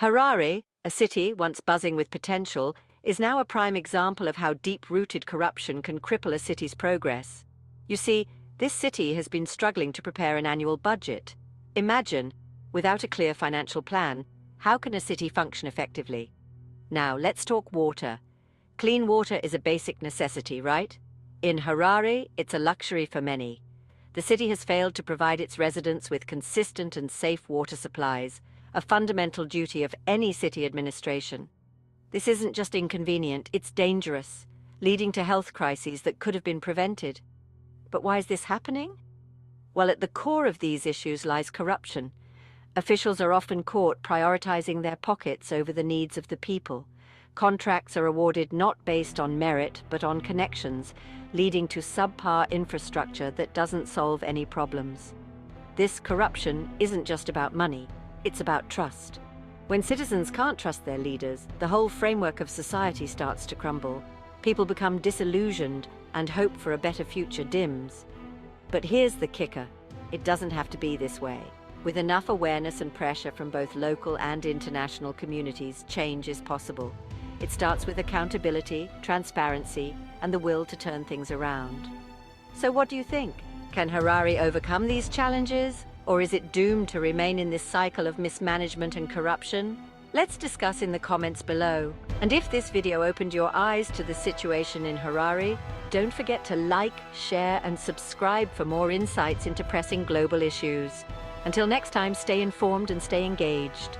Harare, a city once buzzing with potential, is now a prime example of how deep-rooted corruption can cripple a city's progress. You see, this city has been struggling to prepare an annual budget. Imagine, without a clear financial plan, how can a city function effectively? Now, let's talk water. Clean water is a basic necessity, right? In Harare, it's a luxury for many. The city has failed to provide its residents with consistent and safe water supplies, a fundamental duty of any city administration. This isn't just inconvenient, it's dangerous, leading to health crises that could have been prevented. But why is this happening? Well, at the core of these issues lies corruption. Officials are often caught prioritizing their pockets over the needs of the people. Contracts are awarded not based on merit, but on connections, leading to subpar infrastructure that doesn't solve any problems. This corruption isn't just about money, it's about trust. When citizens can't trust their leaders, the whole framework of society starts to crumble. People become disillusioned, and hope for a better future dims. But here's the kicker: it doesn't have to be this way. With enough awareness and pressure from both local and international communities, change is possible. It starts with accountability, transparency, and the will to turn things around. So what do you think? Can Harare overcome these challenges? Or is it doomed to remain in this cycle of mismanagement and corruption? Let's discuss in the comments below. And if this video opened your eyes to the situation in Harare, don't forget to like, share, and subscribe for more insights into pressing global issues. Until next time, stay informed and stay engaged.